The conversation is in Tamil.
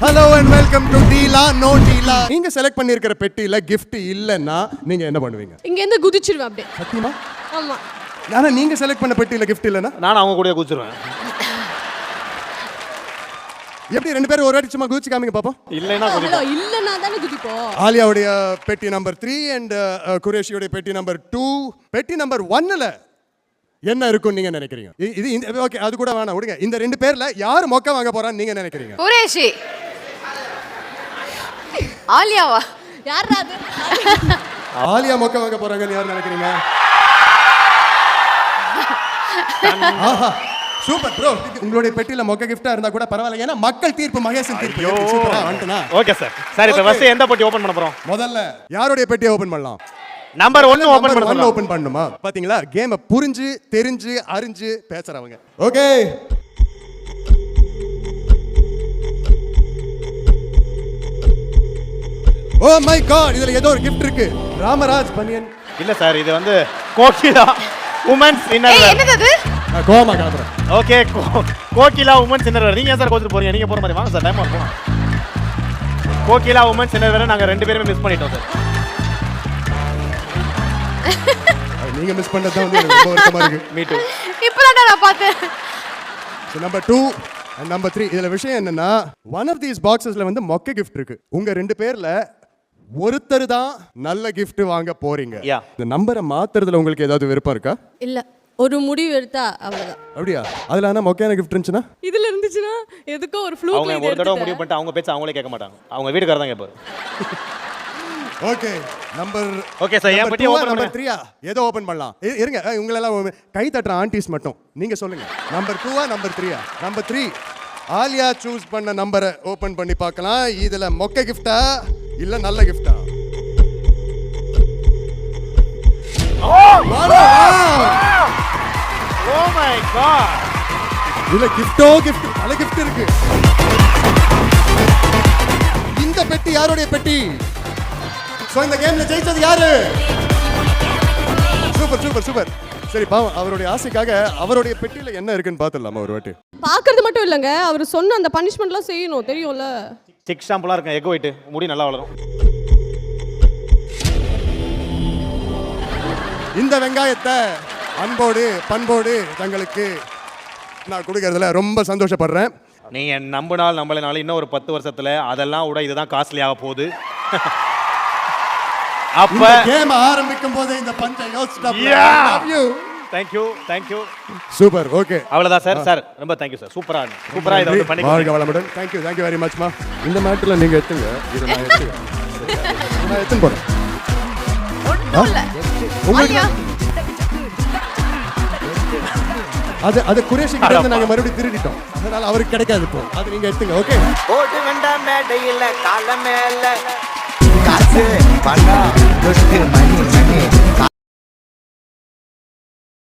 ஹலோ அண்ட் வெல்கம் டு டீலா நோ டீலா. நீங்க செலக்ட் பண்ணியிருக்கிற பெட்டியில gift இல்லைன்னா நீங்க என்ன பண்ணுவீங்க? இங்க இருந்து குதிச்சிருவேன் அப்படியே. சத்தியமா? ஆமா. ஆனா நீங்க செலக்ட் பண்ண பெட்டியில gift இல்லைன்னா நான் அவங்க கூட குதிச்சிருவேன். எப்படி ரெண்டு பேரும் ஒரு வாட்டி சும்மா குதிச்சு காமிங்க பாப்போம். இல்லைன்னா ஹலோ இல்லனா தானே குதிப்போம். ஆலியாவுடைய பெட்டி நம்பர் 3 அண்ட் குரேஷியோட பெட்டி நம்பர் 2. பெட்டி நம்பர் 1ல என்ன இருக்கும் நீங்க நினைக்கிறீங்க? இது ஓகே, அது கூட வேணாம் விடுங்க. இந்த ரெண்டு பேர்ல யார் மொக்க வாங்க போறான்னு நீங்க நினைக்கிறீங்க? குரேஷி. ஆலியாவா? யாரா அது? ஆலியா மொக்க வாங்க போறாங்கன்னு யார் நினைக்கிறீங்க? ஆஹா சூப்பர் ப்ரோ. உங்களுடைய பெட்டியில மொக்க கிஃப்டா இருந்தா கூட பரவாயில்லை. ஏன்னா மக்கள் தீர்ப்பு மகேசன் தீர்ப்பு. சூப்பரா வந்துட்டனா? Okay sir. சார் இப்போ ஃபர்ஸ்ட் எந்த பெட்டி ஓபன் பண்ண போறோம்? முதல்ல யாருடைய பெட்டியை ஓபன் பண்ணலாம்? நம்பர் 1 ஓபன் பண்ண சொல்லலாம். ஓபன் பண்ணுமா? பாத்தீங்களா கேமை புரிஞ்சு தெரிஞ்சு அறிஞ்சு பேசுறவங்க. ஓகே ஓ மை காட், இதுல ஏதோ ஒரு gift இருக்கு. ராமராஜ் பனியன். இல்ல சார், இது வந்து கோகிலா உமன்ஸ் ஏய் இன்னர். என்னது அது? கோமா காதுறேன். ஓகே, கோகிலா உமன்ஸ் இன்னர். நீங்க சார் கோச்சிட்டு போறீங்க? நீங்க போற மாதிரி வாங்க சார், டைம் ஆகும். கோகிலா உமன்ஸ் இன்னர் நாங்க ரெண்டு பேரும் மிஸ் பண்ணிட்டோம் சார். நீங்க மிஸ் பண்ணது தான் வந்து எனக்கு ரொம்ப வருத்தமா இருக்கு. Me too. இப்பதான் நான் பார்த்தேன். Number 2 and number 3. இதுல விஷயம் என்னன்னா ஒன் ஆஃப் தீஸ் பாக்ஸஸ்ல வந்து மொக்க gift இருக்கு. உங்க ரெண்டு பேர்ல ஒருத்தர் தான் நல்ல gift வாங்க போறீங்க. Yeah. இந்த நம்பரை மாத்துறதுல உங்களுக்கு ஏதாவது விருப்பம் இருக்கா? இல்ல. ஒரு முடிவு எடுத்தா அவ்வளவுதான். அப்படியா? அதுல ஆனா மொக்கையான gift இருந்துச்சுன்னா இதுல இருந்துச்சுனா எதுக்கோ ஒரு ஃப்ளூக்ல அவங்க இது ஒரு தடவை எடுத்துட்டேன். முடிவு பண்ணிட்டு அவங்க பேச்ச அவங்களே கேட்க மாட்டாங்க. அவங்க வீட்டுக்காரர் தான் கேட்பாரு. ஓகே நம்பர் ஓகே சார், என் பெட்டி ஓபன் நம்பர் பண்ணுங்க. 3 ஏதோ ஓபன் பண்ணலாம். இருங்க, உங்களெல்லாம் கை தட்டுற ஆன்டிஸ் மட்டும் நீங்க சொல்லுங்க. Number 2 number 3 number 3 Aliya choose பண்ண நம்பரை ஓபன் பண்ணி பார்க்கலாம். இதுல மொக்க கிஃப்டா இல்ல நல்ல கிஃப்டா? Oh my god. இதுல கிஃப்டோ கிஃப்ட் நல்ல கிஃப்ட் இருக்கு. இந்த பெட்டி யாருடைய பெட்டி? சோ இந்த கேம்ல ஜெயிச்சது யாரு? Super super super. சரி பாவம், அவருடைய ஆசைக்காக அவருடைய பெட்டியில என்ன இருக்குன்னு பாத்துடலாமா ஒரு வாட்டி? பாக்குறது மட்டும் இல்லங்க, அவர் சொன்ன அந்த பனிஷ்மென்ட்லாம் செய்யணும், தெரியும்ல. சிக் ஷாம்புலாம் இருக்கு, எக் ஒயிட், முடி நல்லா வளரும். இந்த வெங்காயத்தை அன்போடு பண்போடு தங்களுக்கு நான் கொடுக்கறதுல ரொம்ப சந்தோஷப்படுறேன். நீங்க நம்பினால் நம்பலைனாலும் இன்னும் ஒரு 10 வருஷத்துல அதெல்லாம் விட இதுதான் காஸ்ட்லி ஆக போகுது. அப்ப கேம் ஆரம்பிக்கும் போதே இந்த பஞ்சை யோசிச்சா தேங்க் யூ. சூப்பர். ஓகே அவ்வளவுதான் சார். சார் ரொம்ப தேங்க் யூ சார். சூப்பரா இதை வந்து பண்ணி வாழ்க வளமுடன். தேங்க் யூ வெரி மச் மா. இந்த மேட்டர்ல நீங்க எடுத்துங்க, இத நான் எடுத்துக்கிறேன். நான் எடுத்து போறேன். ஒண்ணும் இல்ல. உங்களுக்கு அது குரேஷி கிட்ட இருந்து நாங்க மறுபடியும் திருடிட்டோம். அதனால அவருக்கு கிடைக்காது இப்போ. அது நீங்க எடுத்துங்க. ஓகே ஓட்டு வேண்டாம் மேடையில் கால மேல காசு பணம் துட்டு மணி